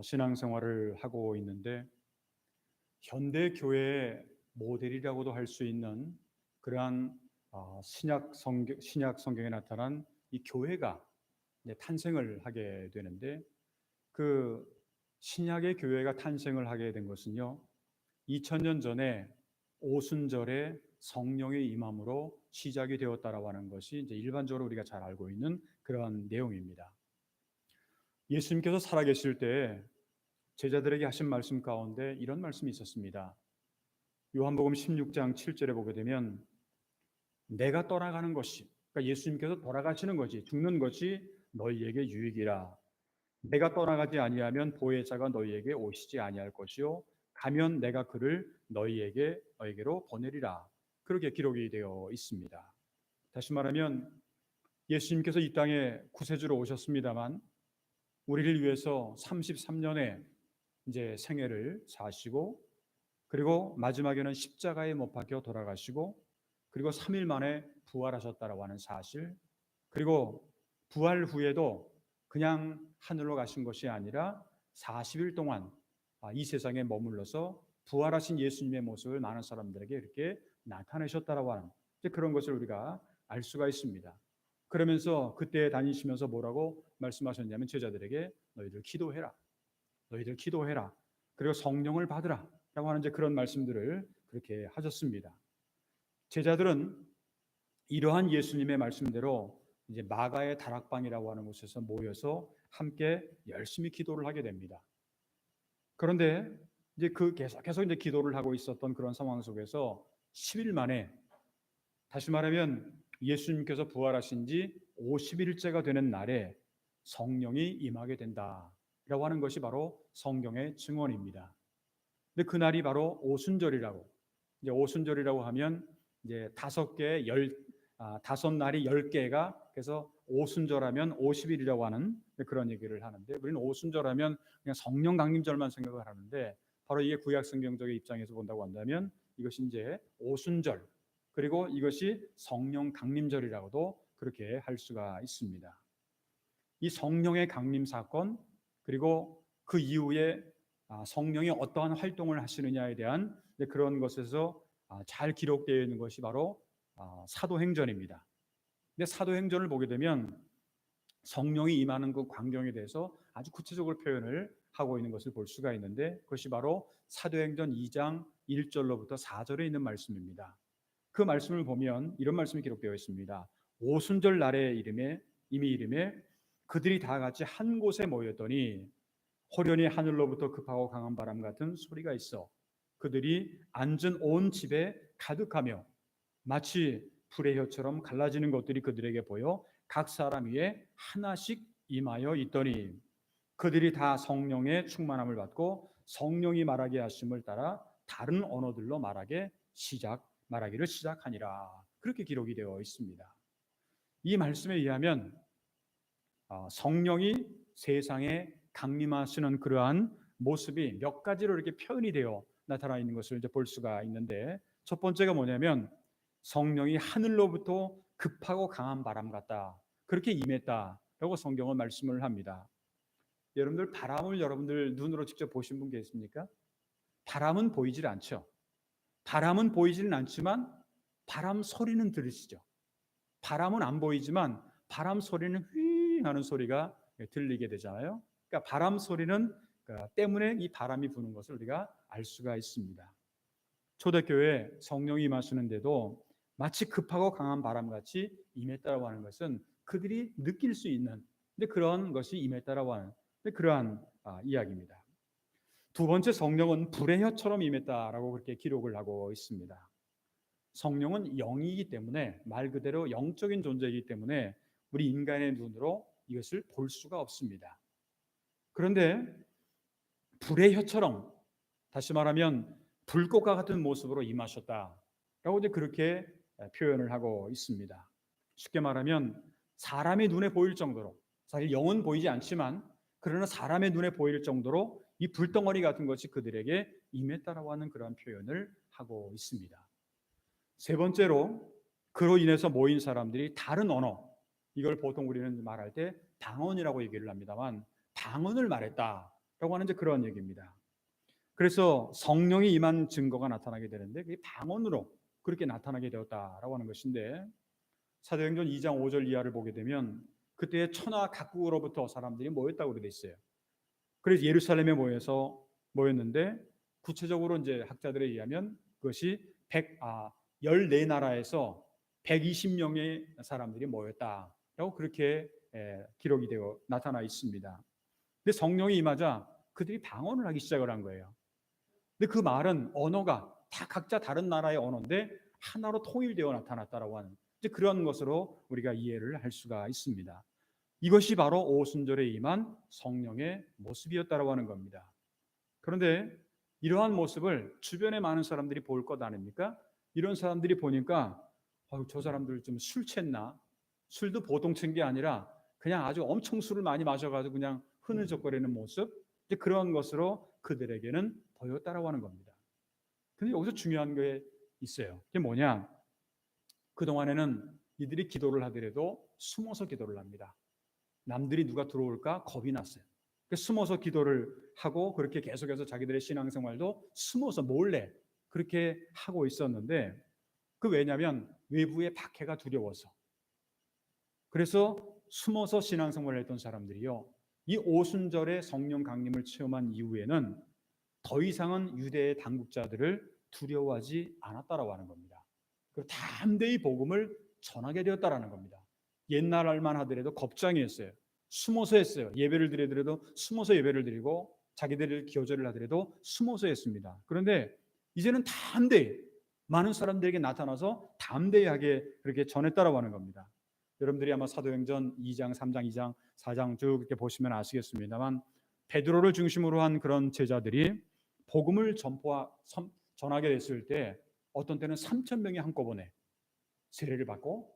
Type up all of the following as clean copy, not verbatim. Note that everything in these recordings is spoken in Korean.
신앙생활을 하고 있는데 현대 교회의 모델이라고도 할 수 있는 그러한 신약 성경에 나타난 이 교회가 이제 탄생을 하게 되는데 그 신약의 교회가 탄생을 하게 된 것은요 2000년 전에 오순절에 성령의 임함으로 시작이 되었다라고 하는 것이 이제 일반적으로 우리가 잘 알고 있는 그런 내용입니다. 예수님께서 살아계실 때 제자들에게 하신 말씀 가운데 이런 말씀이 있었습니다. 요한복음 16장 7절에 보게 되면 내가 떠나가는 것이, 그러니까 예수님께서 돌아가시는 것이, 죽는 것이 너희에게 유익이라. 내가 떠나가지 아니하면 보혜자가 너희에게 오시지 아니할 것이요 가면 내가 그를 너희에게로 보내리라. 그렇게 기록이 되어 있습니다. 다시 말하면 예수님께서 이 땅에 구세주로 오셨습니다만 우리를 위해서 33년의 이제 생애를 사시고 그리고 마지막에는 십자가에 못 박혀 돌아가시고 그리고 3일 만에 부활하셨다라고 하는 사실, 그리고 부활 후에도 그냥 하늘로 가신 것이 아니라 40일 동안 이 세상에 머물러서 부활하신 예수님의 모습을 많은 사람들에게 이렇게 나타내셨다라고 하는 그런 것을 우리가 알 수가 있습니다. 그러면서 그때 다니시면서 뭐라고 말씀하셨냐면 제자들에게 너희들 기도해라. 너희들 기도해라. 그리고 성령을 받으라. 라고 하는 이제 그런 말씀들을 그렇게 하셨습니다. 제자들은 이러한 예수님의 말씀대로 이제 마가의 다락방이라고 하는 곳에서 모여서 함께 열심히 기도를 하게 됩니다. 그런데 이제 계속 이제 기도를 하고 있었던 그런 상황 속에서 10일 만에, 다시 말하면 예수님께서 부활하신 지 50일째가 되는 날에 성령이 임하게 된다라고 하는 것이 바로 성경의 증언입니다. 근데 그날이 바로 오순절이라고, 이제 오순절이라고 하면 이제 5날이 10개가 그래서 오순절하면 50일이라고 하는 그런 얘기를 하는데, 우리는 오순절하면 그냥 성령 강림절만 생각을 하는데 바로 이게 구약 성경적인 입장에서 본다고 한다면 이것이 이제 오순절, 그리고 이것이 성령 강림절이라고도 그렇게 할 수가 있습니다. 이 성령의 강림 사건, 그리고 그 이후에 성령이 어떠한 활동을 하시느냐에 대한 그런 것에서 잘 기록되어 있는 것이 바로 사도행전입니다. 근데 사도행전을 보게 되면 성령이 임하는 그 광경에 대해서 아주 구체적으로 표현을 하고 있는 것을 볼 수가 있는데 그것이 바로 사도행전 2장 1절로부터 4절에 있는 말씀입니다. 그 말씀을 보면 이런 말씀이 기록되어 있습니다. 오순절 날의 이름에 그들이 다 같이 한 곳에 모였더니 호련히 하늘로부터 급하고 강한 바람 같은 소리가 있어 그들이 앉은 온 집에 가득하며 마치 불의 혀처럼 갈라지는 것들이 그들에게 보여 각 사람 위에 하나씩 임하여 있더니 그들이 다 성령의 충만함을 받고 성령이 말하게 하심을 따라 다른 언어들로 말하기를 시작하니라. 그렇게 기록이 되어 있습니다. 이 말씀에 의하면 성령이 세상에 강림하시는 그러한 모습이 몇 가지로 이렇게 표현이 되어 나타나 있는 것을 이제 볼 수가 있는데, 첫 번째가 뭐냐면 성령이 하늘로부터 급하고 강한 바람 같다, 그렇게 임했다라고 성경은 말씀을 합니다. 여러분들 바람을 여러분들 눈으로 직접 보신 분 계십니까? 바람은 보이질 않죠. 바람은 보이지는 않지만 바람 소리는 들으시죠. 바람은 안 보이지만 바람 소리는 휘 하는 소리가 들리게 되잖아요. 그러니까 바람 소리는 때문에 이 바람이 부는 것을 우리가 알 수가 있습니다. 초대교회 성령이 임하시는데도 마치 급하고 강한 바람같이 임했다라고 하는 것은 그들이 느낄 수 있는 그런 것이 임했다라고 하는 그러한 이야기입니다. 두 번째, 성령은 불의 혀처럼 임했다라고 그렇게 기록을 하고 있습니다. 성령은 영이기 때문에, 말 그대로 영적인 존재이기 때문에 우리 인간의 눈으로 이것을 볼 수가 없습니다. 그런데 불의 혀처럼, 다시 말하면 불꽃과 같은 모습으로 임하셨다라고 이제 그렇게 표현을 하고 있습니다. 쉽게 말하면 사람의 눈에 보일 정도로, 사실 영은 보이지 않지만 그러나 사람의 눈에 보일 정도로 이 불덩어리 같은 것이 그들에게 임했다라고 하는 그런 표현을 하고 있습니다. 세 번째로, 그로 인해서 모인 사람들이 다른 언어, 이걸 보통 우리는 말할 때 방언이라고 얘기를 합니다만 방언을 말했다라고 하는 이제 그런 얘기입니다. 그래서 성령이 임한 증거가 나타나게 되는데 그게 방언으로 그렇게 나타나게 되었다라고 하는 것인데, 사도행전 2장 5절 이하를 보게 되면 그때 천하 각국으로부터 사람들이 모였다고 되어 있어요. 그래서 예루살렘에 모였는데, 구체적으로 이제 학자들에 의하면 그것이 14나라에서 120명의 사람들이 모였다라고 그렇게 기록이 되어 나타나 있습니다. 근데 성령이 임하자 그들이 방언을 하기 시작을 한 거예요. 근데 그 말은 언어가 다 각자 다른 나라의 언어인데 하나로 통일되어 나타났다라고 하는 이제 그런 것으로 우리가 이해를 할 수가 있습니다. 이것이 바로 오순절에 임한 성령의 모습이었다라고 하는 겁니다. 그런데 이러한 모습을 주변에 많은 사람들이 볼 것 아닙니까? 이런 사람들이 보니까 저 사람들 좀 술 챘나? 술도 보통 챈 게 아니라 그냥 아주 엄청 술을 많이 마셔가지고 그냥 흐느적거리는 모습, 이제 그런 것으로 그들에게는 보였다라고 하는 겁니다. 근데 여기서 중요한 게 있어요. 그게 뭐냐? 그동안에는 이들이 기도를 하더라도 숨어서 기도를 합니다. 남들이 누가 들어올까 겁이 났어요. 숨어서 기도를 하고 그렇게 계속해서 자기들의 신앙생활도 숨어서 몰래 그렇게 하고 있었는데, 그 왜냐하면 외부의 박해가 두려워서. 그래서 숨어서 신앙생활을 했던 사람들이요, 이 오순절에 성령 강림을 체험한 이후에는 더 이상은 유대의 당국자들을 두려워하지 않았다라고 하는 겁니다. 그리고 담대히 복음을 전하게 되었다라는 겁니다. 옛날만 하더라도 겁장이었어요. 숨어서 했어요. 예배를 드리더라도 숨어서 예배를 드리고 자기들을 기호절을 하더라도 숨어서 했습니다. 그런데 이제는 담대히 많은 사람들에게 나타나서 담대하게 그렇게 전했다라고 하는 겁니다. 여러분들이 아마 사도행전 2장, 3장, 2장, 4장 쭉 이렇게 보시면 아시겠습니다만, 베드로를 중심으로 한 그런 제자들이 복음을 전하게 됐을 때 어떤 때는 3천 명이 한꺼번에 세례를 받고,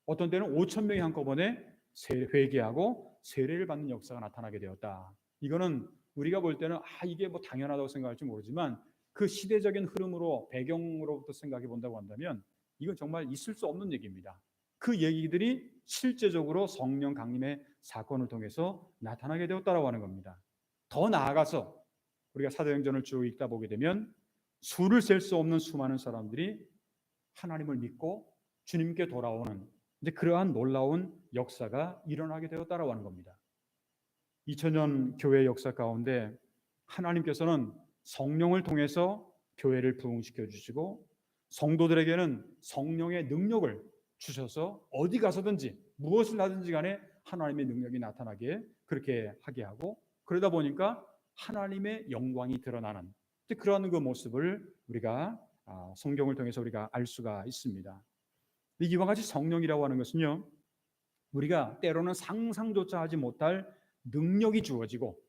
어떤 때는 5천 명이 한꺼번에 회개하고 세례를 받는 역사가 나타나게 되었다. 이거는 우리가 볼 때는 이게 뭐 당연하다고 생각할지 모르지만, 그 시대적인 흐름으로 배경으로부터 생각해 본다고 한다면 이건 정말 있을 수 없는 얘기입니다. 그 얘기들이 실제적으로 성령 강림의 사건을 통해서 나타나게 되었다라고 하는 겁니다. 더 나아가서 우리가 사도행전을 쭉 읽다 보게 되면 수를 셀 수 없는 수많은 사람들이 하나님을 믿고 주님께 돌아오는 이제 그러한 놀라운 역사가 일어나게 되었다라고 하는 겁니다. 2000년 교회 역사 가운데 하나님께서는 성령을 통해서 교회를 부흥시켜 주시고, 성도들에게는 성령의 능력을 주셔서 어디 가서든지 무엇을 하든지 간에 하나님의 능력이 나타나게 그렇게 하게 하고, 그러다 보니까 하나님의 영광이 드러나는 그러한 그 모습을 우리가 성경을 통해서 우리가 알 수가 있습니다. 이와 같이 성령이라고 하는 것은요, 우리가 때로는 상상조차 하지 못할 능력이 주어지고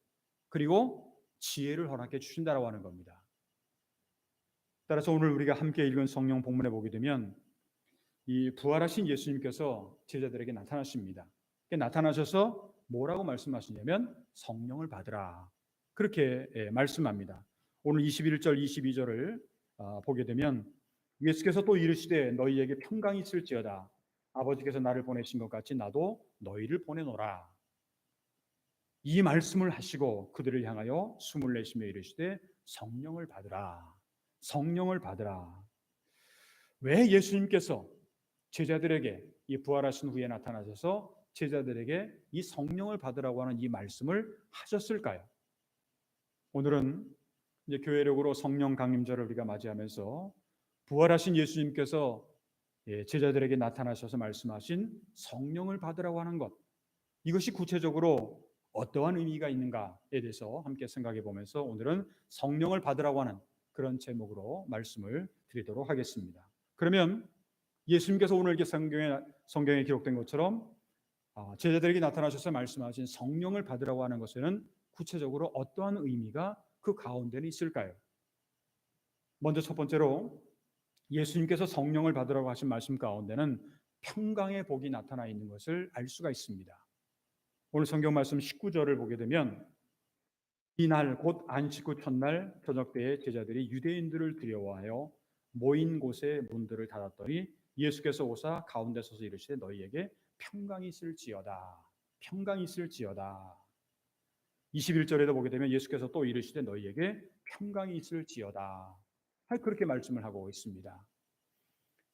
그리고 지혜를 허락해 주신다라고 하는 겁니다. 따라서 오늘 우리가 함께 읽은 성령 본문에 보게 되면 이 부활하신 예수님께서 제자들에게 나타나십니다. 나타나셔서 뭐라고 말씀하시냐면 성령을 받으라, 그렇게 말씀합니다. 오늘 21절 22절을 보게 되면 예수께서 또 이르시되 너희에게 평강이 있을지어다. 아버지께서 나를 보내신 것 같이 나도 너희를 보내노라. 이 말씀을 하시고 그들을 향하여 숨을 내쉬며 이르시되 성령을 받으라. 성령을 받으라. 왜 예수님께서 제자들에게 이 부활하신 후에 나타나셔서 제자들에게 이 성령을 받으라고 하는 이 말씀을 하셨을까요? 오늘은 이제 교회력으로 성령 강림절을 우리가 맞이하면서 부활하신 예수님께서 제자들에게 나타나셔서 말씀하신 성령을 받으라고 하는 것, 이것이 구체적으로 어떠한 의미가 있는가에 대해서 함께 생각해 보면서 오늘은 성령을 받으라고 하는 그런 제목으로 말씀을 드리도록 하겠습니다. 그러면 예수님께서 오늘 이렇게 성경에 기록된 것처럼 제자들에게 나타나셔서 말씀하신 성령을 받으라고 하는 것에는 구체적으로 어떠한 의미가 그 가운데는 있을까요? 먼저 첫 번째로 예수님께서 성령을 받으라고 하신 말씀 가운데는 평강의 복이 나타나 있는 것을 알 수가 있습니다. 오늘 성경 말씀 19절을 보게 되면 이날 곧 안식 후 첫날 저녁 때에 제자들이 유대인들을 두려워하여 모인 곳에 문들을 닫았더니 예수께서 오사 가운데 서서 이르시되 너희에게 평강이 있을지어다. 평강이 있을지어다. 21절에도 보게 되면 예수께서 또 이르시되 너희에게 평강이 있을지어다. 그렇게 말씀을 하고 있습니다.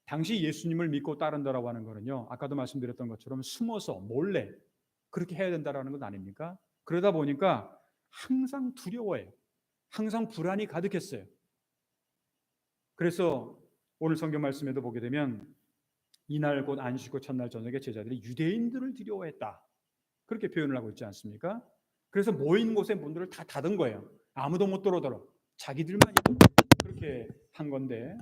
당시 예수님을 믿고 따른다라고 하는 거는요, 아까도 말씀드렸던 것처럼 숨어서 몰래 그렇게 해야 된다라는 것 아닙니까? 그러다 보니까 항상 두려워해요. 항상 불안이 가득했어요. 그래서 오늘 성경 말씀에도 보게 되면 이날 곧 안식 후 첫날 저녁에 제자들이 유대인들을 두려워했다. 그렇게 표현을 하고 있지 않습니까? 그래서 모인 곳에 문들을 다 닫은 거예요. 아무도 못 들어오도록 자기들만 그렇게 한 건데,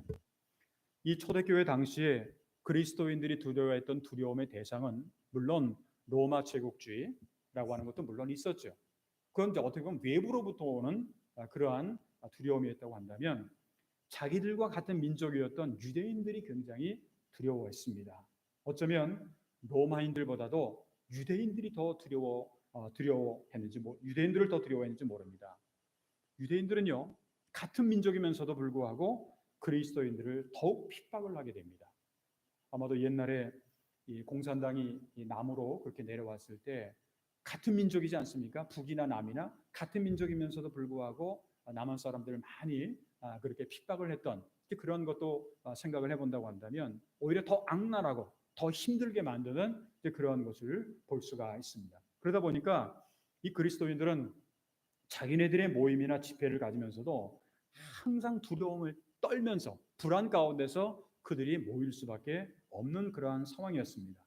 이 초대교회 당시에 그리스도인들이 두려워했던 두려움의 대상은 물론 로마 제국주의라고 하는 것도 물론 있었죠. 그건 이제 어떻게 보면 외부로부터 오는 그러한 두려움이었다고 한다면, 자기들과 같은 민족이었던 유대인들이 굉장히 두려워했습니다. 어쩌면 로마인들보다도 유대인들이 더 두려워했는지, 유대인들을 더 두려워했는지 모릅니다. 유대인들은요, 같은 민족이면서도 불구하고 그리스도인들을 더욱 핍박을 하게 됩니다. 아마도 옛날에 이 공산당이 이 남으로 그렇게 내려왔을 때 같은 민족이지 않습니까? 북이나 남이나 같은 민족이면서도 불구하고 남한 사람들을 많이 그렇게 핍박을 했던 그런 것도 생각을 해본다고 한다면 오히려 더 악랄하고 더 힘들게 만드는 그런 것을 볼 수가 있습니다. 그러다 보니까 이 그리스도인들은 자기네들의 모임이나 집회를 가지면서도 항상 두려움을 떨면서 불안 가운데서 그들이 모일 수밖에 없는 그러한 상황이었습니다.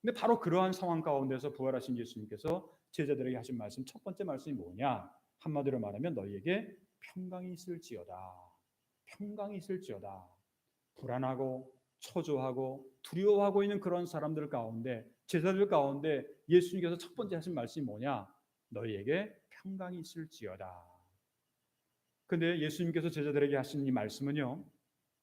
근데 바로 그러한 상황 가운데서 부활하신 예수님께서 제자들에게 하신 말씀, 첫 번째 말씀이 뭐냐? 한마디로 말하면 너희에게 평강이 있을지어다. 평강이 있을지어다. 불안하고 초조하고 두려워하고 있는 그런 사람들 가운데, 제자들 가운데 예수님께서 첫 번째 하신 말씀이 뭐냐? 너희에게 평강이 있을지어다. 근데 예수님께서 제자들에게 하신 이 말씀은요,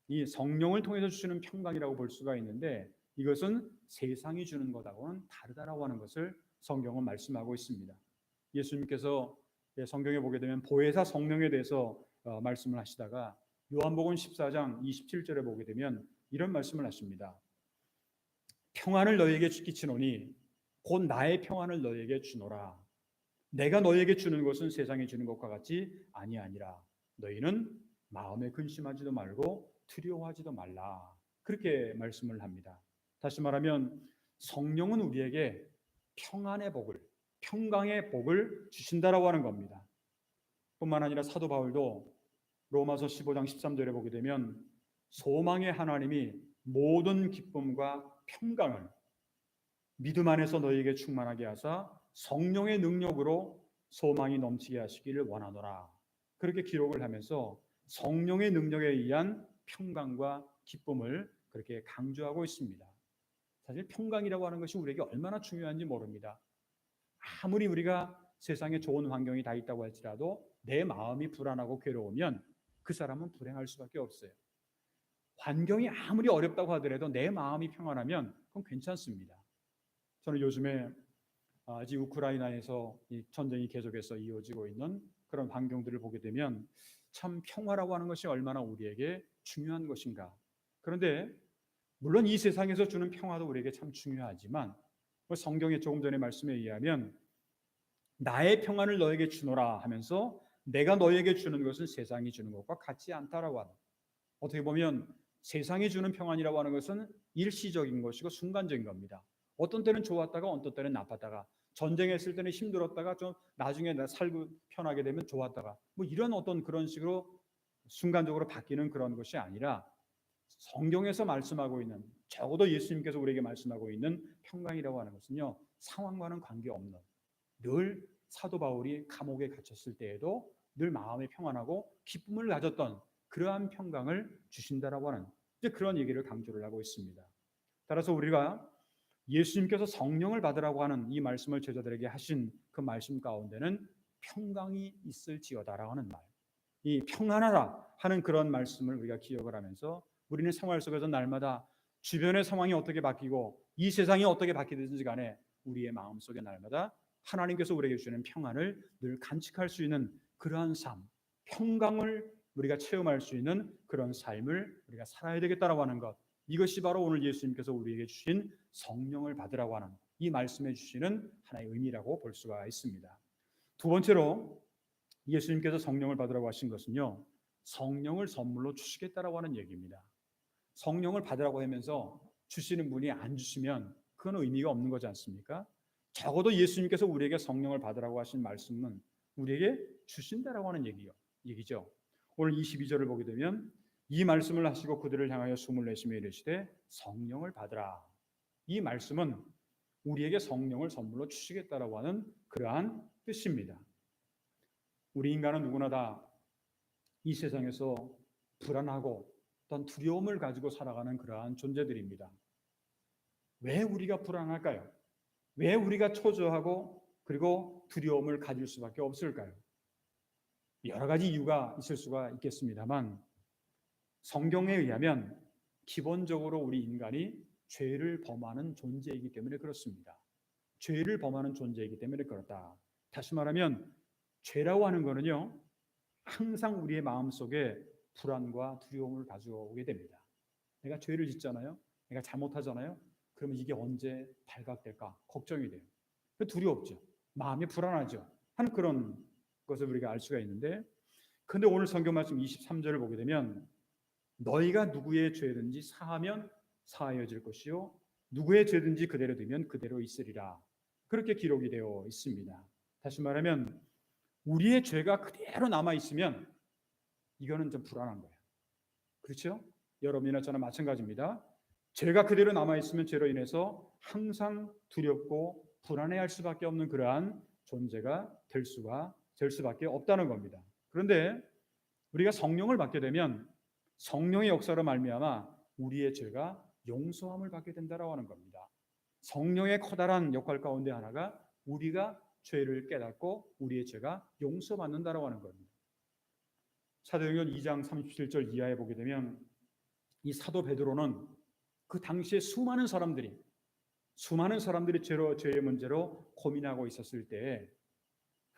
이 성령을 통해서 주시는 평강이라고 볼 수가 있는데, 이것은 세상이 주는 것하고는 다르다라고 하는 것을 성경은 말씀하고 있습니다. 예수님께서 성경에 보게 되면 보혜사 성령에 대해서 말씀을 하시다가 요한복음 14장 27절에 보게 되면 이런 말씀을 하십니다. 평안을 너희에게 끼치노니 곧 나의 평안을 너희에게 주노라. 내가 너희에게 주는 것은 세상이 주는 것과 같이 아니하니라. 너희는 마음에 근심하지도 말고 두려워하지도 말라. 그렇게 말씀을 합니다. 다시 말하면 성령은 우리에게 평안의 복을, 평강의 복을 주신다라고 하는 겁니다. 뿐만 아니라 사도 바울도 로마서 15장 13절에 보게 되면 소망의 하나님이 모든 기쁨과 평강을 믿음 안에서 너희에게 충만하게 하사 성령의 능력으로 소망이 넘치게 하시기를 원하노라. 그렇게 기록을 하면서 성령의 능력에 의한 평강과 기쁨을 그렇게 강조하고 있습니다. 사실 평강이라고 하는 것이 우리에게 얼마나 중요한지 모릅니다. 아무리 우리가 세상에 좋은 환경이 다 있다고 할지라도 내 마음이 불안하고 괴로우면 그 사람은 불행할 수밖에 없어요. 환경이 아무리 어렵다고 하더라도 내 마음이 평안하면 그건 괜찮습니다. 저는 요즘에 아직 우크라이나에서 이 전쟁이 계속해서 이어지고 있는 그런 환경들을 보게 되면 참 평화라고 하는 것이 얼마나 우리에게 중요한 것인가. 그런데 물론 이 세상에서 주는 평화도 우리에게 참 중요하지만 성경의 조금 전에 말씀에 의하면 나의 평안을 너에게 주노라 하면서 내가 너에게 주는 것은 세상이 주는 것과 같지 않다라고 하는, 어떻게 보면 세상이 주는 평안이라고 하는 것은 일시적인 것이고 순간적인 겁니다. 어떤 때는 좋았다가 어떤 때는 나빴다가, 전쟁했을 때는 힘들었다가 좀 나중에 나 살고 편하게 되면 좋았다가 이런 어떤 그런 식으로 순간적으로 바뀌는 그런 것이 아니라 성경에서 말씀하고 있는, 적어도 예수님께서 우리에게 말씀하고 있는 평강이라고 하는 것은요, 상황과는 관계없는, 늘 사도 바울이 감옥에 갇혔을 때에도 늘 마음이 평안하고 기쁨을 가졌던 그러한 평강을 주신다라고 하는 이제 그런 얘기를 강조를 하고 있습니다. 따라서 우리가 예수님께서 성령을 받으라고 하는 이 말씀을 제자들에게 하신 그 말씀 가운데는 평강이 있을지어다라고 하는 말, 이 평안하라 하는 그런 말씀을 우리가 기억을 하면서 우리는 생활 속에서 날마다 주변의 상황이 어떻게 바뀌고 이 세상이 어떻게 바뀌든지 간에 우리의 마음속에 날마다 하나님께서 우리에게 주시는 평안을 늘 간직할 수 있는 그러한 삶, 평강을 우리가 체험할 수 있는 그런 삶을 우리가 살아야 되겠다라고 하는 것, 이것이 바로 오늘 예수님께서 우리에게 주신 성령을 받으라고 하는 이 말씀해 주시는 하나의 의미라고 볼 수가 있습니다. 두 번째로 예수님께서 성령을 받으라고 하신 것은요, 성령을 선물로 주시겠다라고 하는 얘기입니다. 성령을 받으라고 하면서 주시는 분이 안 주시면 그건 의미가 없는 거지 않습니까? 적어도 예수님께서 우리에게 성령을 받으라고 하신 말씀은 우리에게 주신다라고 하는 얘기죠. 오늘 22절을 보게 되면 이 말씀을 하시고 그들을 향하여 숨을 내쉬며 이르시되 성령을 받으라. 이 말씀은 우리에게 성령을 선물로 주시겠다라고 하는 그러한 뜻입니다. 우리 인간은 누구나 다 이 세상에서 불안하고 어떤 두려움을 가지고 살아가는 그러한 존재들입니다. 왜 우리가 불안할까요? 왜 우리가 초조하고 그리고 두려움을 가질 수밖에 없을까요? 여러 가지 이유가 있을 수가 있겠습니다만 성경에 의하면 기본적으로 우리 인간이 죄를 범하는 존재이기 때문에 그렇습니다. 죄를 범하는 존재이기 때문에 그렇다. 다시 말하면 죄라고 하는 거는요, 항상 우리의 마음속에 불안과 두려움을 가져오게 됩니다. 내가 죄를 짓잖아요. 내가 잘못하잖아요. 그러면 이게 언제 발각될까 걱정이 돼요. 두렵죠. 마음이 불안하죠. 하는 그런 것을 우리가 알 수가 있는데, 근데 오늘 성경 말씀 23절을 보게 되면 너희가 누구의 죄든지 사하면 사하여질 것이요 누구의 죄든지 그대로 두면 그대로 있으리라. 그렇게 기록이 되어 있습니다. 다시 말하면 우리의 죄가 그대로 남아 있으면 이거는 좀 불안한 거예요. 그렇죠? 여러분이나 저나 마찬가지입니다. 죄가 그대로 남아 있으면 죄로 인해서 항상 두렵고 불안해할 수밖에 없는 그러한 존재가 될 수밖에 없다는 겁니다. 그런데 우리가 성령을 받게 되면 성령의 역사로 말미암아 우리의 죄가 용서함을 받게 된다라고 하는 겁니다. 성령의 커다란 역할 가운데 하나가 우리가 죄를 깨닫고 우리의 죄가 용서받는다라고 하는 겁니다. 사도행전 2장 37절 이하에 보게 되면 이 사도 베드로는 그 당시에 수많은 사람들이 죄의 문제로 고민하고 있었을 때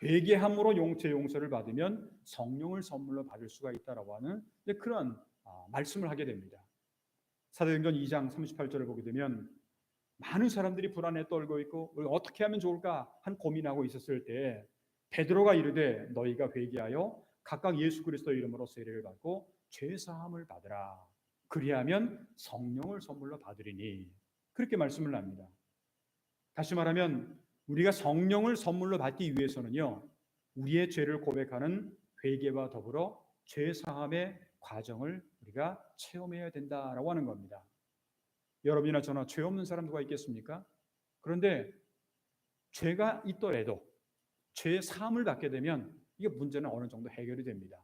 회개함으로 죄 용서를 받으면 성령을 선물로 받을 수가 있다라고 하는 그런 말씀을 하게 됩니다. 사도행전 2장 38절을 보게 되면 많은 사람들이 불안에 떨고 있고 어떻게 하면 좋을까 한 고민하고 있었을 때 베드로가 이르되 너희가 회개하여 각각 예수 그리스도의 이름으로 세례를 받고 죄 사함을 받으라. 그리하면 성령을 선물로 받으리니. 그렇게 말씀을 합니다. 다시 말하면 우리가 성령을 선물로 받기 위해서는요, 우리의 죄를 고백하는 회개와 더불어 죄 사함의 과정을 우리가 체험해야 된다라고 하는 겁니다. 여러분이나 저나 죄 없는 사람 누가 있겠습니까? 그런데 죄가 있더라도 죄의 사함을 받게 되면 이게 문제는 어느 정도 해결이 됩니다.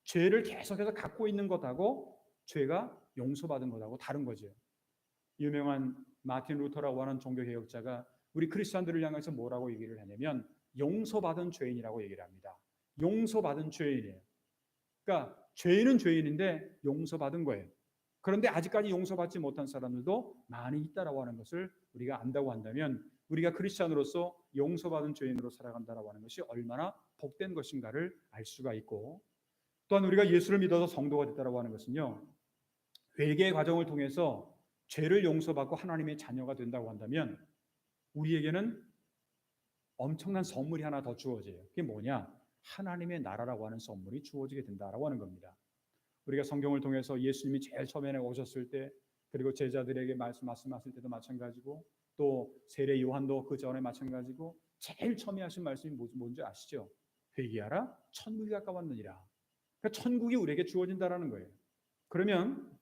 죄를 계속해서 갖고 있는 것하고 죄가 용서받은 것하고 다른 거죠. 유명한 마틴 루터라고 하는 종교개혁자가 우리 크리스천들을 향해서 뭐라고 얘기를 하냐면 용서받은 죄인이라고 얘기를 합니다. 용서받은 죄인이에요. 그러니까 죄인은 죄인인데 용서받은 거예요. 그런데 아직까지 용서받지 못한 사람들도 많이 있다라고 하는 것을 우리가 안다고 한다면 우리가 크리스천으로서 용서받은 죄인으로 살아간다라고 하는 것이 얼마나 복된 것인가를 알 수가 있고, 또한 우리가 예수를 믿어서 성도가 됐다라고 하는 것은요, 회개의 과정을 통해서 죄를 용서받고 하나님의 자녀가 된다고 한다면 우리에게는 엄청난 선물이 하나 더 주어져요. 그게 뭐냐? 하나님의 나라라고 하는 선물이 주어지게 된다라고 하는 겁니다. 우리가 성경을 통해서 예수님이 제일 처음에 오셨을 때, 그리고 제자들에게 말씀하실 때도 마찬가지고, 또 세례 요한도 그 전에 마찬가지고, 제일 처음에 하신 말씀이 뭔지 아시죠? 회개하라, 천국이 가까웠느니라. 그러니까 천국이 우리에게 주어진다라는 거예요. 그러면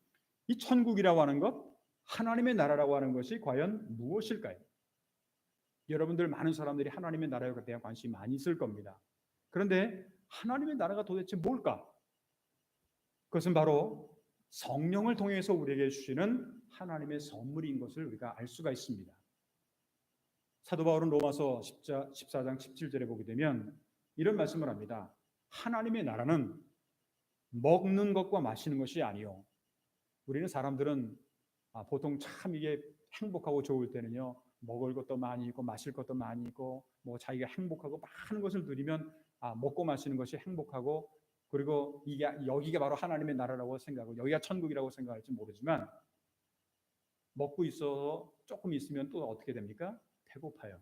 이 천국이라고 하는 것, 하나님의 나라라고 하는 것이 과연 무엇일까요? 여러분들 많은 사람들이 하나님의 나라에 대한 관심이 많이 있을 겁니다. 그런데 하나님의 나라가 도대체 뭘까? 그것은 바로 성령을 통해서 우리에게 주시는 하나님의 선물인 것을 우리가 알 수가 있습니다. 사도 바울은 로마서 14장 17절에 보게 되면 이런 말씀을 합니다. 하나님의 나라는 먹는 것과 마시는 것이 아니요. 우리는 사람들은 보통 참 이게 행복하고 좋을 때는요, 먹을 것도 많이 있고 마실 것도 많이 있고 뭐 자기가 행복하고 많은 것을 누리면 먹고 마시는 것이 행복하고, 그리고 이게 여기가 바로 하나님의 나라라고 생각하고 여기가 천국이라고 생각할지 모르지만 먹고 있어서 조금 있으면 또 어떻게 됩니까? 배고파요.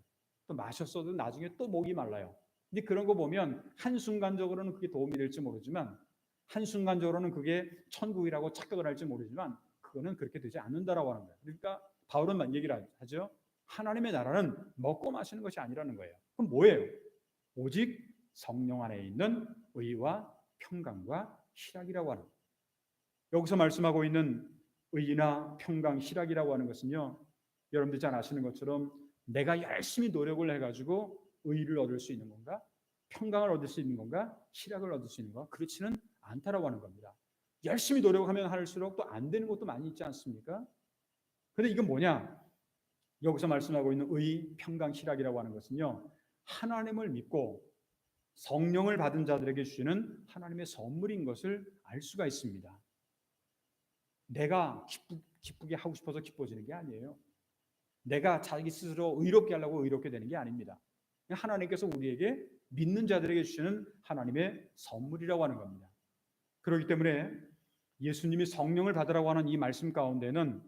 또 마셨어도 나중에 또 목이 말라요. 근데 그런 거 보면 한순간적으로는 그게 도움이 될지 모르지만, 한순간적으로는 그게 천국이라고 착각을 할지 모르지만, 그거는 그렇게 되지 않는다라고 하는 거예요. 그러니까 바울은 얘기를 하죠. 하나님의 나라는 먹고 마시는 것이 아니라는 거예요. 그럼 뭐예요? 오직 성령 안에 있는 의와 평강과 희락이라고 하는 거예요. 여기서 말씀하고 있는 의나 평강, 희락이라고 하는 것은요, 여러분들 잘 아시는 것처럼 내가 열심히 노력을 해가지고 의를 얻을 수 있는 건가? 평강을 얻을 수 있는 건가? 희락을 얻을 수 있는 건가? 그렇지는 않다라고 하는 겁니다. 열심히 노력하면 할수록 또 안 되는 것도 많이 있지 않습니까? 근데 이건 뭐냐? 여기서 말씀하고 있는 의, 평강, 희락이라고 하는 것은요, 하나님을 믿고 성령을 받은 자들에게 주시는 하나님의 선물인 것을 알 수가 있습니다. 내가 기쁘게 하고 싶어서 기뻐지는 게 아니에요. 내가 자기 스스로 의롭게 하려고 의롭게 되는 게 아닙니다. 하나님께서 우리에게 믿는 자들에게 주시는 하나님의 선물이라고 하는 겁니다. 그렇기 때문에 예수님이 성령을 받으라고 하는 이 말씀 가운데는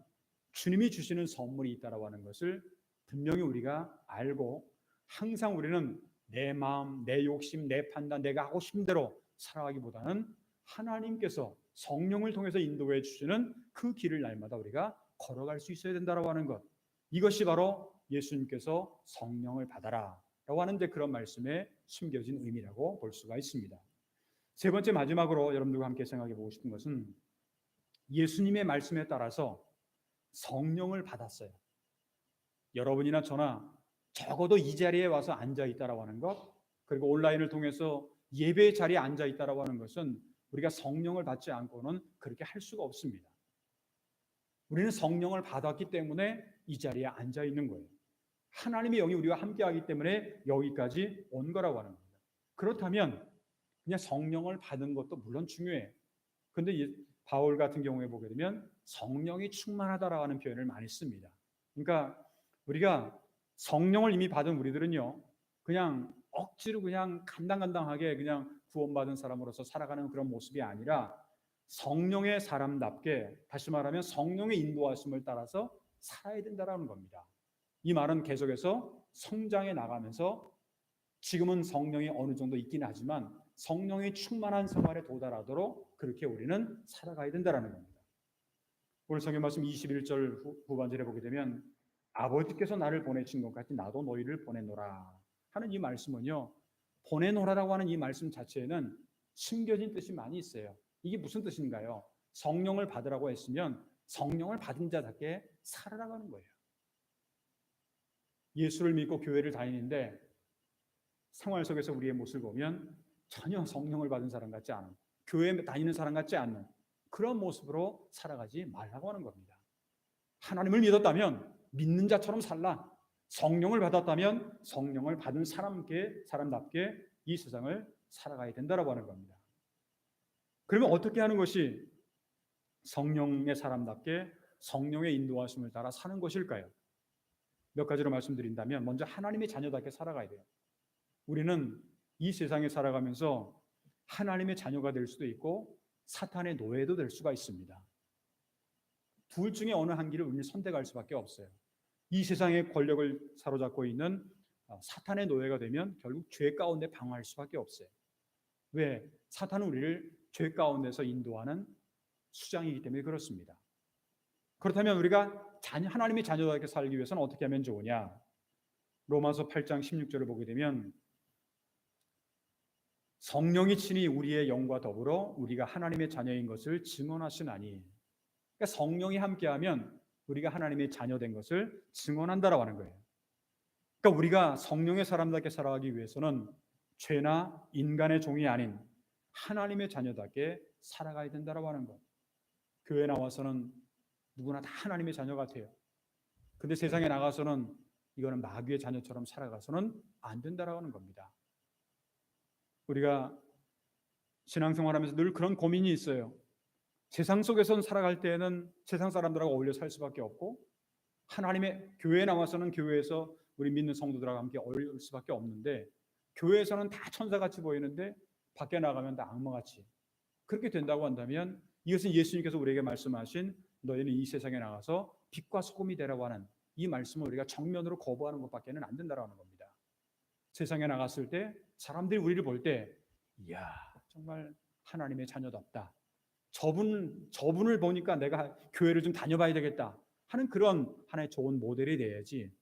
주님이 주시는 선물이 있다라고 하는 것을 분명히 우리가 알고, 항상 우리는 내 마음, 내 욕심, 내 판단, 내가 하고 싶은 대로 살아가기보다는 하나님께서 성령을 통해서 인도해 주시는 그 길을 날마다 우리가 걸어갈 수 있어야 된다라고 하는 것, 이것이 바로 예수님께서 성령을 받아라 라고 하는데 그런 말씀에 숨겨진 의미라고 볼 수가 있습니다. 세 번째, 마지막으로 여러분들과 함께 생각해 보고 싶은 것은 예수님의 말씀에 따라서 성령을 받았어요. 여러분이나 저나 적어도 이 자리에 와서 앉아 있다라고 하는 것, 그리고 온라인을 통해서 예배 자리에 앉아 있다라고 하는 것은 우리가 성령을 받지 않고는 그렇게 할 수가 없습니다. 우리는 성령을 받았기 때문에 이 자리에 앉아 있는 거예요. 하나님의 영이 우리와 함께하기 때문에 여기까지 온 거라고 하는 겁니다. 그렇다면 그냥 성령을 받은 것도 물론 중요해요. 그런데 바울 같은 경우에 보게 되면 성령이 충만하다라고 하는 표현을 많이 씁니다. 그러니까 우리가 성령을 이미 받은 우리들은요, 그냥 억지로 그냥 간당간당하게 그냥 구원받은 사람으로서 살아가는 그런 모습이 아니라 성령의 사람답게, 다시 말하면 성령의 인도하심을 따라서 살아야 된다는 겁니다. 이 말은 계속해서 성장해 나가면서 지금은 성령이 어느 정도 있긴 하지만 성령이 충만한 생활에 도달하도록 그렇게 우리는 살아가야 된다는 겁니다. 오늘 성경 말씀 21절 후반절에 보게 되면 아버지께서 나를 보내신 것 같이 나도 너희를 보내노라 하는 이 말씀은요, 보내노라라고 하는 이 말씀 자체에는 숨겨진 뜻이 많이 있어요. 이게 무슨 뜻인가요? 성령을 받으라고 했으면 성령을 받은 자답게 살아가는 거예요. 예수를 믿고 교회를 다니는데 생활 속에서 우리의 모습을 보면 전혀 성령을 받은 사람 같지 않은, 교회에 다니는 사람 같지 않는 그런 모습으로 살아가지 말라고 하는 겁니다. 하나님을 믿었다면 믿는 자처럼 살라. 성령을 받았다면 성령을 받은 사람답게 이 세상을 살아가야 된다라고 하는 겁니다. 그러면 어떻게 하는 것이 성령의 사람답게 성령의 인도하심을 따라 사는 것일까요? 몇 가지로 말씀드린다면, 먼저 하나님의 자녀답게 살아가야 돼요. 우리는 이 세상에 살아가면서 하나님의 자녀가 될 수도 있고 사탄의 노예도 될 수가 있습니다. 둘 중에 어느 한 길을 우리는 선택할 수밖에 없어요. 이 세상의 권력을 사로잡고 있는 사탄의 노예가 되면 결국 죄 가운데 방황할 수밖에 없어요. 왜? 사탄은 우리를 죄 가운데서 인도하는 수장이기 때문에 그렇습니다. 그렇다면 우리가 하나님의 자녀답게 살기 위해서는 어떻게 하면 좋으냐? 로마서 8장 16절을 보게 되면 성령이 친히 우리의 영과 더불어 우리가 하나님의 자녀인 것을 증언하시나니, 그러니까 성령이 함께하면 우리가 하나님의 자녀된 것을 증언한다라고 하는 거예요. 그러니까 우리가 성령의 사람답게 살아가기 위해서는 죄나 인간의 종이 아닌 하나님의 자녀답게 살아가야 된다라고 하는 것. 교회 나와서는 누구나 다 하나님의 자녀 같아요. 근데 세상에 나가서는 이거는 마귀의 자녀처럼 살아가서는 안 된다라고 하는 겁니다. 우리가 신앙생활하면서 늘 그런 고민이 있어요. 세상 속에서는 살아갈 때에는 세상 사람들하고 어울려 살 수밖에 없고, 하나님의 교회에 나와서는 교회에서 우리 믿는 성도들하고 함께 어울릴 수밖에 없는데, 교회에서는 다 천사같이 보이는데 밖에 나가면 다 악마같이 그렇게 된다고 한다면, 이것은 예수님께서 우리에게 말씀하신 너희는 이 세상에 나가서 빛과 소금이 되라고 하는 이 말씀을 우리가 정면으로 거부하는 것밖에는 안 된다는 겁니다. 세상에 나갔을 때 사람들이 우리를 볼 때 이야 정말 하나님의 자녀답다. 저분을 보니까 내가 교회를 좀 다녀봐야 되겠다 하는 그런 하나의 좋은 모델이 돼야지.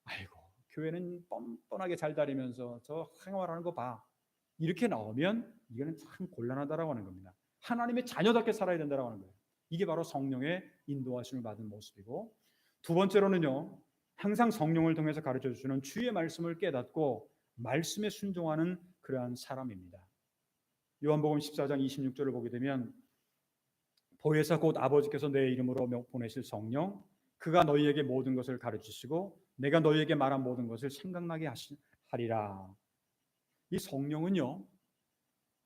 아이고 교회는 뻔뻔하게 잘 다니면서 저 생활하는 거 봐. 이렇게 나오면 이거는 참 곤란하다라고 하는 겁니다. 하나님의 자녀답게 살아야 된다라고 하는 거예요. 이게 바로 성령의 인도하심을 받은 모습이고, 두 번째로는요, 항상 성령을 통해서 가르쳐 주시는 주의 말씀을 깨닫고 말씀에 순종하는 그러한 사람입니다. 요한복음 14장 26절을 보게 되면 보혜사 곧 아버지께서 내 이름으로 보내실 성령 그가 너희에게 모든 것을 가르치시고 내가 너희에게 말한 모든 것을 생각나게 하리라. 이 성령은요,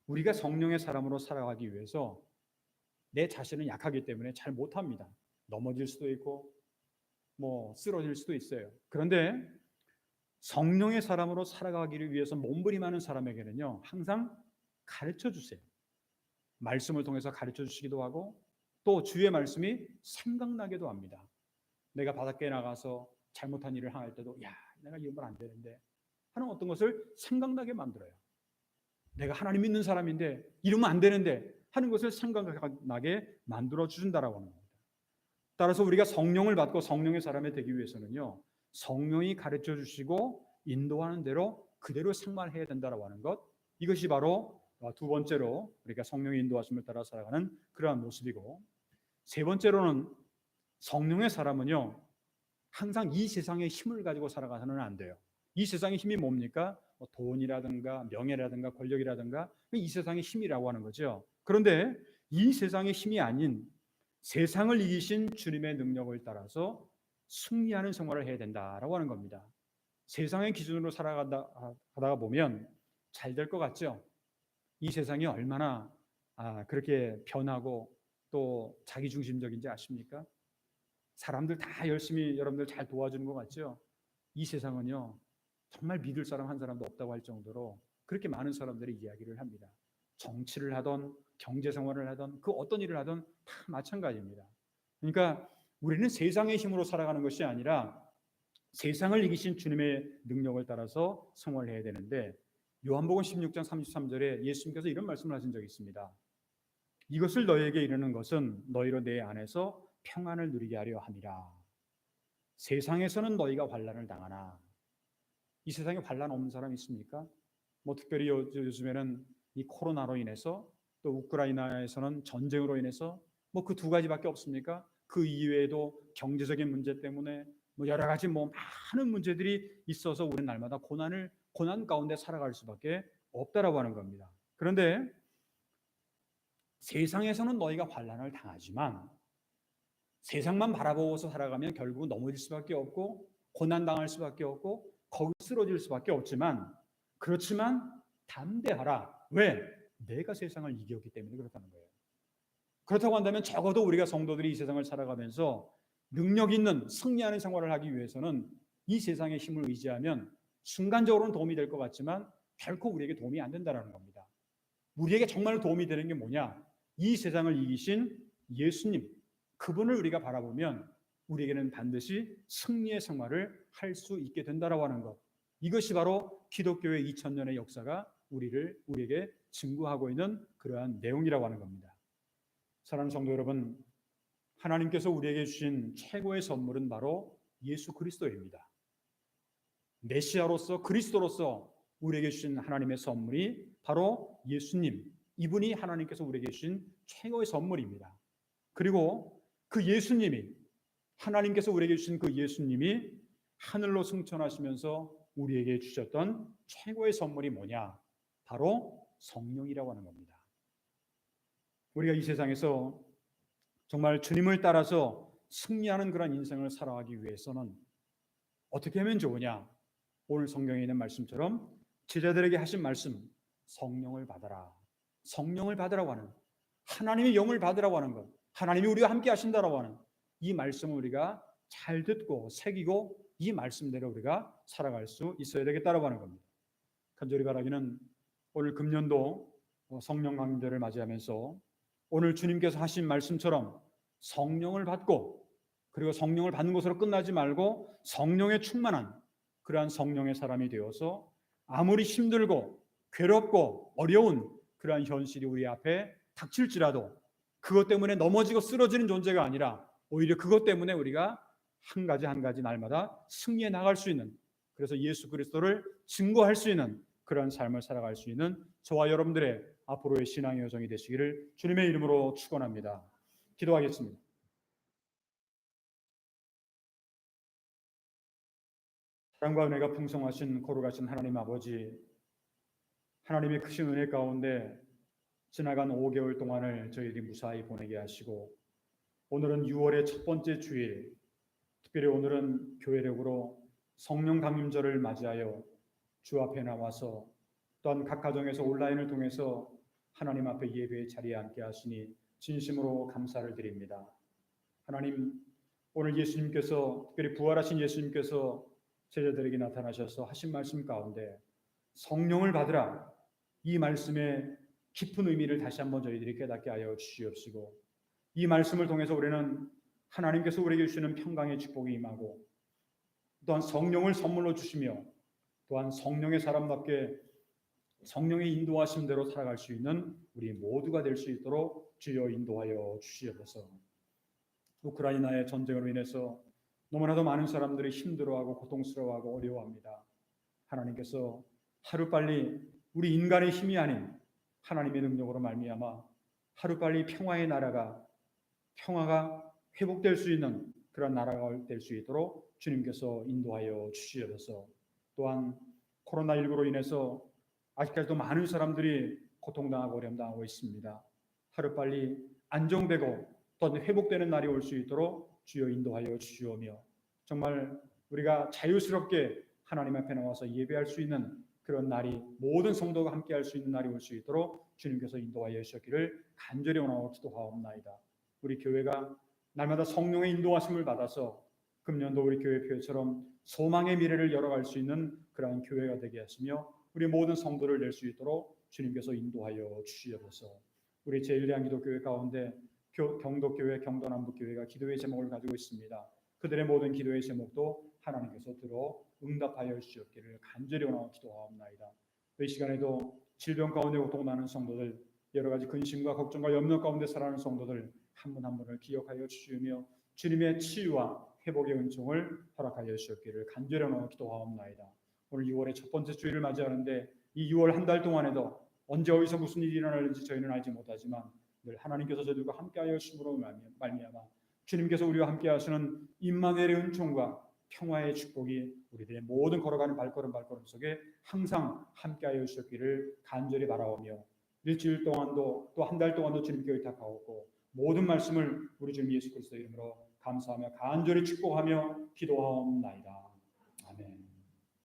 우리가 성령의 사람으로 살아가기 위해서 내 자신은 약하기 때문에 잘 못합니다. 넘어질 수도 있고 쓰러질 수도 있어요. 그런데 성령의 사람으로 살아가기를 위해서 몸부림하는 사람에게는요, 항상 가르쳐 주세요. 말씀을 통해서 가르쳐 주시기도 하고 또 주의 말씀이 생각나게도 합니다. 내가 바닷가에 나가서 잘못한 일을 행할 때도 야 내가 이러면 안 되는데 하는 어떤 것을 생각나게 만들어요. 내가 하나님 믿는 사람인데 이러면 안 되는데 하는 것을 생각나게 만들어 주신다라고 하는 겁니다. 따라서 우리가 성령을 받고 성령의 사람이 되기 위해서는요, 성령이 가르쳐 주시고 인도하는 대로 그대로 생활해야 된다라고 하는 것, 이것이 바로 두 번째로 우리가 성령의 인도하심을 따라 살아가는 그러한 모습이고, 세 번째로는 성령의 사람은요 항상 이 세상의 힘을 가지고 살아가서는 안 돼요. 이 세상의 힘이 뭡니까? 돈이라든가 명예라든가 권력이라든가 이 세상의 힘이라고 하는 거죠. 그런데 이 세상의 힘이 아닌 세상을 이기신 주님의 능력을 따라서 승리하는 생활을 해야 된다라고 하는 겁니다. 세상의 기준으로 살아가다가 보면 잘 될 것 같죠? 이 세상이 얼마나 그렇게 변하고 또 자기중심적인지 아십니까? 사람들 다 열심히 여러분들 잘 도와주는 것 같죠? 이 세상은요 정말 믿을 사람 한 사람도 없다고 할 정도로 그렇게 많은 사람들이 이야기를 합니다. 정치를 하던 경제생활을 하던 그 어떤 일을 하던 다 마찬가지입니다. 그러니까 우리는 세상의 힘으로 살아가는 것이 아니라 세상을 이기신 주님의 능력을 따라서 생활해야 되는데, 요한복음 16장 33절에 예수님께서 이런 말씀을 하신 적이 있습니다. 이것을 너희에게 이르는 것은 너희로 내 안에서 평안을 누리게 하려 함이라. 세상에서는 너희가 환난을 당하나. 이 세상에 환난 없는 사람 있습니까? 특별히 요즘에는 이 코로나로 인해서 또 우크라이나에서는 전쟁으로 인해서 그 두 가지밖에 없습니까? 그 이외에도 경제적인 문제 때문에 여러 가지 많은 문제들이 있어서 우리는 날마다 고난 가운데 살아갈 수밖에 없다라고 하는 겁니다. 그런데 세상에서는 너희가 환난을 당하지만 세상만 바라보고서 살아가면 결국 넘어질 수밖에 없고 고난 당할 수밖에 없고 거기 쓰러질 수밖에 없지만, 그렇지만 담대하라. 왜? 내가 세상을 이겼기 때문에 그렇다는 거예요. 그렇다고 한다면 적어도 우리가 성도들이 이 세상을 살아가면서 능력 있는 승리하는 생활을 하기 위해서는 이 세상의 힘을 의지하면 순간적으로는 도움이 될 것 같지만 결코 우리에게 도움이 안 된다는 겁니다. 우리에게 정말 도움이 되는 게 뭐냐? 이 세상을 이기신 예수님, 그분을 우리가 바라보면 우리에게는 반드시 승리의 생활을 할 수 있게 된다라고 하는 것, 이것이 바로 기독교의 2000년의 역사가 우리에게 증거하고 있는 그러한 내용이라고 하는 겁니다. 사랑하는 성도 여러분, 하나님께서 우리에게 주신 최고의 선물은 바로 예수 그리스도입니다. 메시아로서 그리스도로서 우리에게 주신 하나님의 선물이 바로 예수님, 이분이 하나님께서 우리에게 주신 최고의 선물입니다. 그리고 그 예수님이, 하나님께서 우리에게 주신 그 예수님이 하늘로 승천하시면서 우리에게 주셨던 최고의 선물이 뭐냐? 바로 성령이라고 하는 겁니다. 우리가 이 세상에서 정말 주님을 따라서 승리하는 그런 인생을 살아가기 위해서는 어떻게 하면 좋으냐? 오늘 성경에 있는 말씀처럼 제자들에게 하신 말씀, 성령을 받아라. 성령을 받으라고 하는, 하나님의 영을 받으라고 하는 것, 하나님이 우리와 함께 하신다라고 하는 이 말씀을 우리가 잘 듣고 새기고 이 말씀대로 우리가 살아갈 수 있어야 되겠다라고 하는 겁니다. 간절히 바라기는 오늘 금년도 성령 강림절을 맞이하면서 오늘 주님께서 하신 말씀처럼 성령을 받고, 그리고 성령을 받는 것으로 끝나지 말고 성령에 충만한 그러한 성령의 사람이 되어서 아무리 힘들고 괴롭고 어려운 그러한 현실이 우리 앞에 닥칠지라도 그것 때문에 넘어지고 쓰러지는 존재가 아니라 오히려 그것 때문에 우리가 한 가지 한 가지 날마다 승리해 나갈 수 있는, 그래서 예수 그리스도를 증거할 수 있는 그런 삶을 살아갈 수 있는 저와 여러분들의 앞으로의 신앙의 여정이 되시기를 주님의 이름으로 축원합니다. 기도하겠습니다. 사랑과 은혜가 풍성하신 거룩하신 하나님 아버지, 하나님의 크신 은혜 가운데 지나간 5개월 동안을 저희들이 무사히 보내게 하시고 오늘은 6월의 첫 번째 주일, 특별히 오늘은 교회력으로 성령 강림절을 맞이하여 주 앞에 나와서 또한 각 가정에서 온라인을 통해서 하나님 앞에 예배의 자리에 앉게 하시니 진심으로 감사를 드립니다. 하나님, 오늘 예수님께서, 특별히 부활하신 예수님께서 제자들에게 나타나셔서 하신 말씀 가운데 성령을 받으라, 이 말씀의 깊은 의미를 다시 한번 저희들이 깨닫게 하여 주시옵시고, 이 말씀을 통해서 우리는 하나님께서 우리에게 주시는 평강의 축복이 임하고 또한 성령을 선물로 주시며 또한 성령의 사람답게 성령의 인도하심대로 살아갈 수 있는 우리 모두가 될 수 있도록 주여 인도하여 주시옵소서. 우크라이나의 전쟁으로 인해서 너무나도 많은 사람들이 힘들어하고 고통스러워하고 어려워합니다. 하나님께서 하루빨리 우리 인간의 힘이 아닌 하나님의 능력으로 말미암아 하루빨리 평화가 회복될 수 있는 그런 나라가 될 수 있도록 주님께서 인도하여 주시옵소서. 또한 코로나19로 인해서 아직까지도 많은 사람들이 고통당하고 어려움당하고 있습니다. 하루빨리 안정되고 또 회복되는 날이 올 수 있도록 주여 인도하여 주시오며, 정말 우리가 자유스럽게 하나님 앞에 나와서 예배할 수 있는 그런 날이, 모든 성도가 함께 할 수 있는 날이 올 수 있도록 주님께서 인도하여 주셨기를 간절히 원하고 기도하옵나이다. 우리 교회가 날마다 성령의 인도하심을 받아서 금년도 우리 교회표처럼 소망의 미래를 열어갈 수 있는 그러한 교회가 되게 하시며 우리 모든 성도를 낼 수 있도록 주님께서 인도하여 주시옵소서. 우리 제1대한기독교회 가운데 경도교회, 경도남북교회가 기도의 제목을 가지고 있습니다. 그들의 모든 기도의 제목도 하나님께서 들어 응답하여 주시옵기를 간절히 원하고 기도하옵나이다. 이 시간에도 질병 가운데 고통나는 성도들, 여러 가지 근심과 걱정과 염려 가운데 살아가는 성도들 한 분 한 분을 기억하여 주시며 주님의 치유와 회복의 은총을 허락하여 주시옵기를 간절히 원하고 기도하옵나이다. 오늘 6월의 첫 번째 주일을 맞이하는데 이 6월 한 달 동안에도 언제 어디서 무슨 일이 일어날지 저희는 알지 못하지만 늘 하나님께서 저희들과 함께하여 주심으로 말미암아 주님께서 우리와 함께하시는 임마누엘의 은총과 평화의 축복이 우리들의 모든 걸어가는 발걸음 속에 항상 함께하여 주셨기를 간절히 바라오며 일주일 동안도 또 한 달 동안도 주님께 의탁하옵고 모든 말씀을 우리 주님 예수 그리스도 이름으로 감사하며 간절히 축복하며 기도하옵나이다. 아멘.